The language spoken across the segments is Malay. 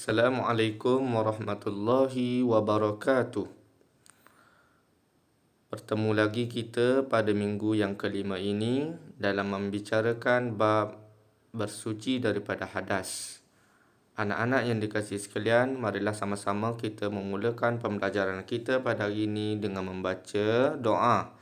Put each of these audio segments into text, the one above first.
Assalamualaikum warahmatullahi wabarakatuh. Bertemu lagi kita pada minggu yang kelima ini dalam membicarakan bab bersuci daripada hadas. Anak-anak yang dikasihi sekalian, marilah sama-sama kita memulakan pembelajaran kita pada hari ini dengan membaca doa.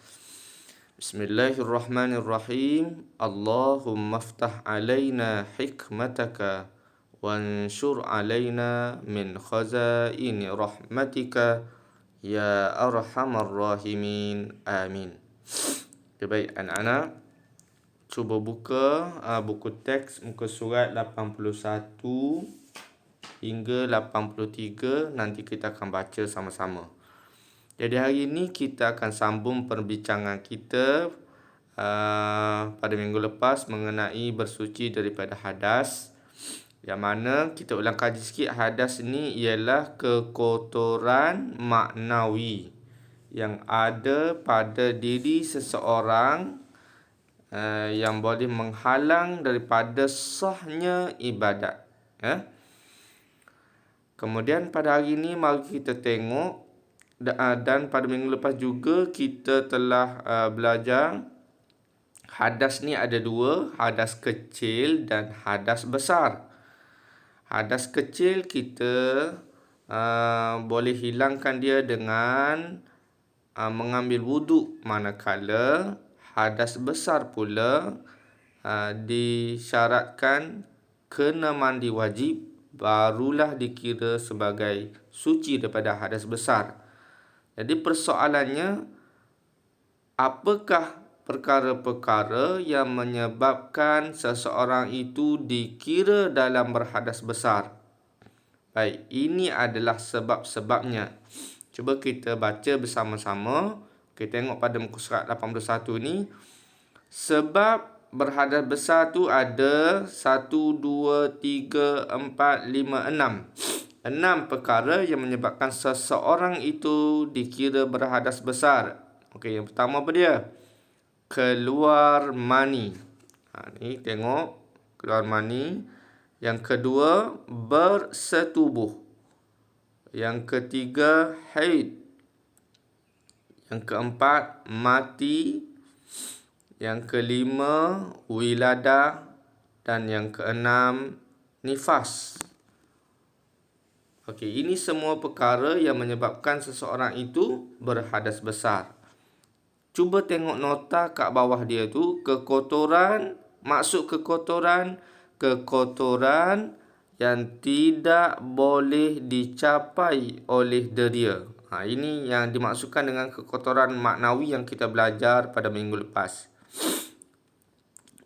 Bismillahirrahmanirrahim. Allahumma aftah alaina hikmataka wanshur alaina min khazaini rahmatika ya arhamar rahimin. Amin. Okay, baik anak-anak, cuba buka buku teks muka surat 81 hingga 83. Nanti kita akan baca sama-sama. Jadi hari ini kita akan sambung perbincangan kita pada minggu lepas mengenai bersuci daripada hadas. Yang mana kita ulang kaji sikit, hadas ni ialah kekotoran maknawi yang ada pada diri seseorang yang boleh menghalang daripada sahnya ibadat. Kemudian pada hari ini mari kita tengok, dan pada minggu lepas juga kita telah belajar hadas ni ada dua, hadas kecil dan hadas besar. Hadas kecil kita boleh hilangkan dia dengan mengambil wuduk, manakala hadas besar pula disyaratkan kena mandi wajib, barulah dikira sebagai suci daripada hadas besar. Jadi persoalannya, apakah perkara-perkara yang menyebabkan seseorang itu dikira dalam berhadas besar? Baik, ini adalah sebab-sebabnya. Cuba kita baca bersama-sama. Kita tengok pada muka surat 81 ni. Sebab berhadas besar tu ada 1, 2, 3, 4, 5, 6. 6 perkara yang menyebabkan seseorang itu dikira berhadas besar. Okey, yang pertama apa dia? Keluar mani. Ni tengok, keluar mani. Yang kedua, bersetubuh. Yang ketiga, haid. Yang keempat, mati. Yang kelima, wiladah. Dan yang keenam, nifas. Okey, ini semua perkara yang menyebabkan seseorang itu berhadas besar. Cuba tengok nota kat bawah dia tu, kekotoran, maksud kekotoran yang tidak boleh dicapai oleh deria. Ini yang dimaksudkan dengan kekotoran maknawi yang kita belajar pada minggu lepas.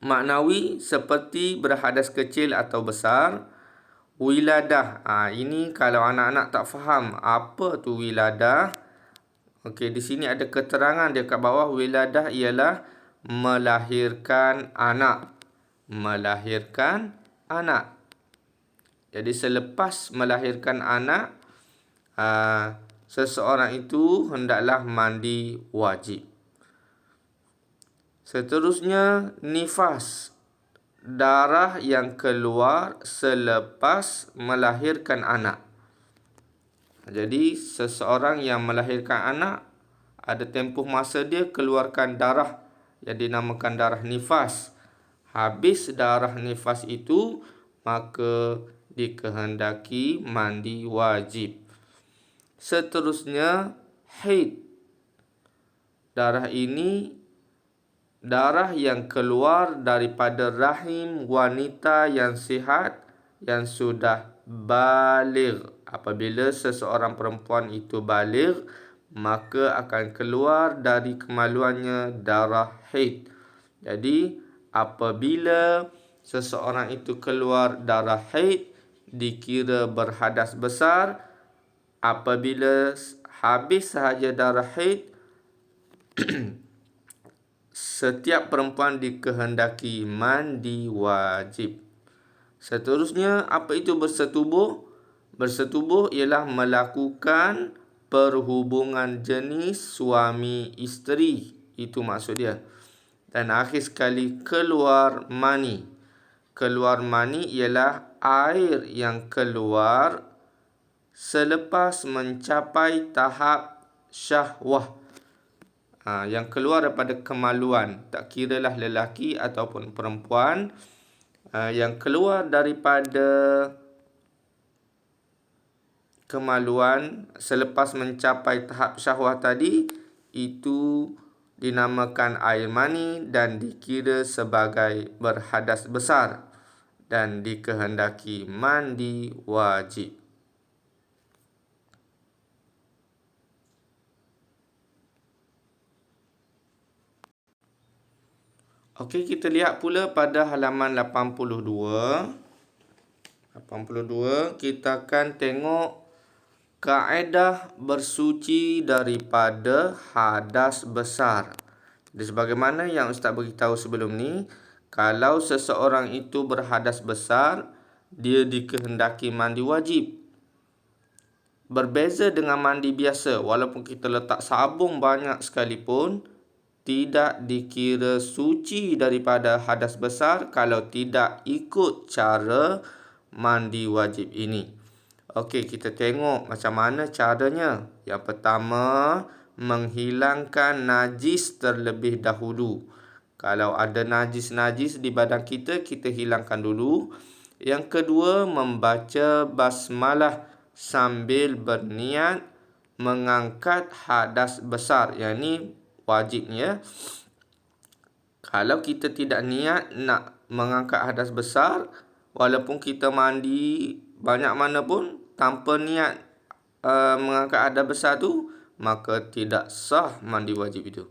Maknawi seperti berhadas kecil atau besar. Wiladah, ini kalau anak-anak tak faham apa tu wiladah. Okey, di sini ada keterangan dia kat bawah. Wiladah ialah melahirkan anak. Melahirkan anak. Jadi selepas melahirkan anak, seseorang itu hendaklah mandi wajib. Seterusnya, nifas. Darah yang keluar selepas melahirkan anak. Jadi seseorang yang melahirkan anak, ada tempoh masa dia keluarkan darah yang dinamakan darah nifas. Habis darah nifas itu, maka dikehendaki mandi wajib. Seterusnya, haid. Darah ini darah yang keluar daripada rahim wanita yang sihat yang sudah baligh. Apabila seseorang perempuan itu baligh, maka akan keluar dari kemaluannya darah haid. Jadi apabila seseorang itu keluar darah haid, dikira berhadas besar. Apabila habis sahaja darah haid, setiap perempuan dikehendaki mandi wajib. Seterusnya, apa itu bersetubuh? Bersetubuh ialah melakukan perhubungan jenis suami isteri. Itu maksud dia. Dan akhir sekali, keluar mani. Keluar mani ialah air yang keluar selepas mencapai tahap syahwah. Yang keluar daripada kemaluan, tak kiralah lelaki ataupun perempuan, yang keluar daripada kemaluan selepas mencapai tahap syahwah tadi, itu dinamakan air mani dan dikira sebagai berhadas besar dan dikehendaki mandi wajib. Okey, kita lihat pula pada halaman 82. 82, kita akan tengok kaedah bersuci daripada hadas besar. Jadi sebagaimana yang Ustaz beritahu sebelum ni, kalau seseorang itu berhadas besar, dia dikehendaki mandi wajib. Berbeza dengan mandi biasa, walaupun kita letak sabun banyak sekalipun, tidak dikira suci daripada hadas besar kalau tidak ikut cara mandi wajib ini. Okey, kita tengok macam mana caranya. Yang pertama, menghilangkan najis terlebih dahulu. Kalau ada najis-najis di badan kita, kita hilangkan dulu. Yang kedua, membaca basmalah sambil berniat mengangkat hadas besar. Yang ini wajibnya. Kalau kita tidak niat nak mengangkat hadas besar, walaupun kita mandi banyak mana pun tanpa niat mengangkat hadas besar tu, maka tidak sah mandi wajib itu.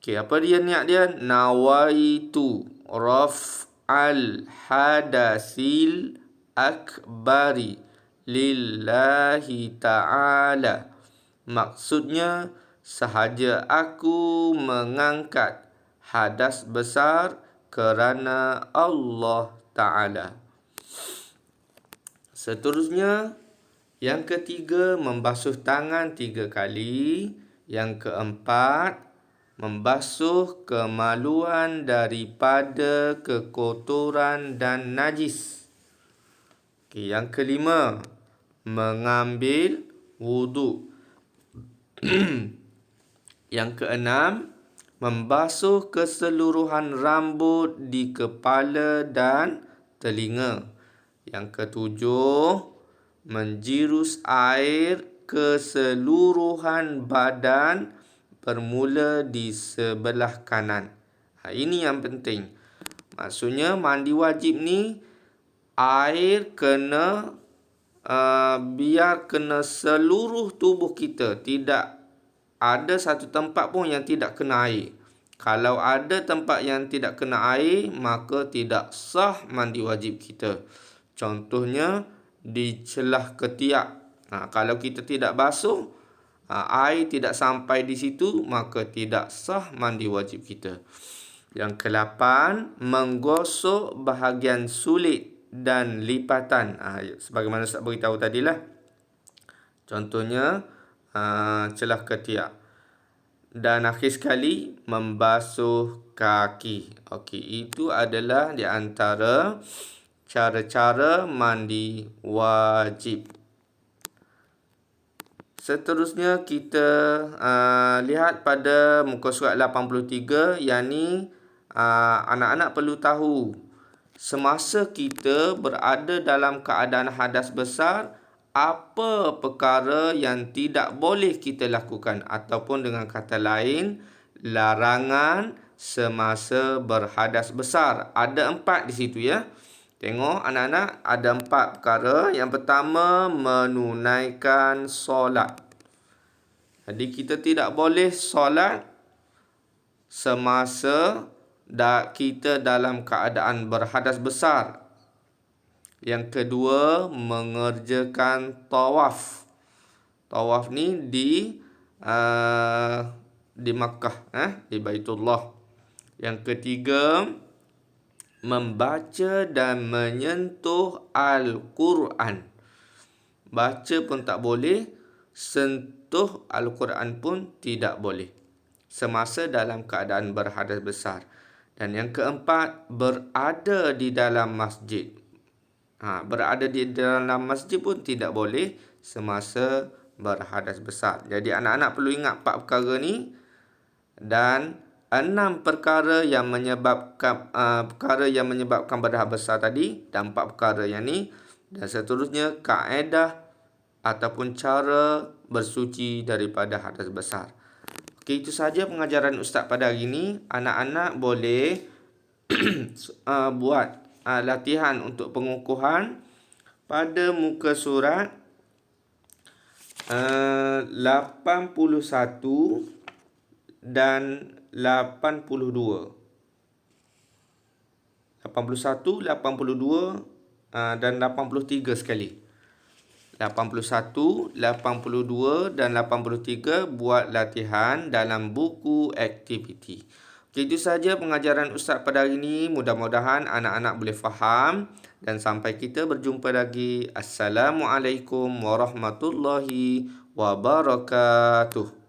Okey, apa dia niat dia? Nawaitu raf'al hadasil akbari lillahi ta'ala. Maksudnya, sahaja aku mengangkat hadas besar kerana Allah Ta'ala. Seterusnya, yang ketiga, membasuh tangan 3 kali. Yang keempat, membasuh kemaluan daripada kekotoran dan najis. Okay, yang kelima, mengambil wuduk. Yang keenam, membasuh keseluruhan rambut di kepala dan telinga. Yang ketujuh, menjirus air keseluruhan badan bermula di sebelah kanan. Ini yang penting. Maksudnya mandi wajib ni, air kena biar kena seluruh tubuh kita. Tidak ada satu tempat pun yang tidak kena air. Kalau ada tempat yang tidak kena air, maka tidak sah mandi wajib kita. Contohnya di celah ketiak. Kalau kita tidak basuh, air tidak sampai di situ, maka tidak sah mandi wajib kita. Yang ke-8, menggosok bahagian sulit dan lipatan. Sebagaimana saya beritahu tadilah. Contohnya celah ketiak. Dan akhir sekali, membasuh kaki. Okey, itu adalah di antara cara-cara mandi wajib. Seterusnya kita lihat pada muka surat 83, yakni anak-anak perlu tahu, semasa kita berada dalam keadaan hadas besar, apa perkara yang tidak boleh kita lakukan, ataupun dengan kata lain, larangan semasa berhadas besar. Ada 4 di situ ya. Tengok anak-anak, ada 4 perkara. Yang pertama, menunaikan solat. Jadi kita tidak boleh solat semasa kita dalam keadaan berhadas besar. Yang kedua, mengerjakan tawaf. Tawaf ni di Makkah, di Baitullah. Yang ketiga, membaca dan menyentuh Al-Quran. Baca pun tak boleh, sentuh Al-Quran pun tidak boleh semasa dalam keadaan berhadas besar. Dan yang keempat, berada di dalam masjid. Berada di dalam masjid pun tidak boleh semasa berhadas besar. Jadi anak-anak perlu ingat 4 perkara ni, dan 6 perkara yang menyebabkan berhadas besar tadi, dan 4 perkara yang ni, dan seterusnya kaedah ataupun cara bersuci daripada hadas besar. Okey, itu sahaja pengajaran Ustaz pada hari ini. Anak-anak boleh buat latihan untuk pengukuhan pada muka surat 81 dan 82. 81, 82 dan 83 sekali. 81, 82 dan 83 buat latihan dalam buku aktiviti. Okey, itu sahaja pengajaran Ustaz pada hari ini. Mudah-mudahan anak-anak boleh faham, dan sampai kita berjumpa lagi. Assalamualaikum warahmatullahi wabarakatuh.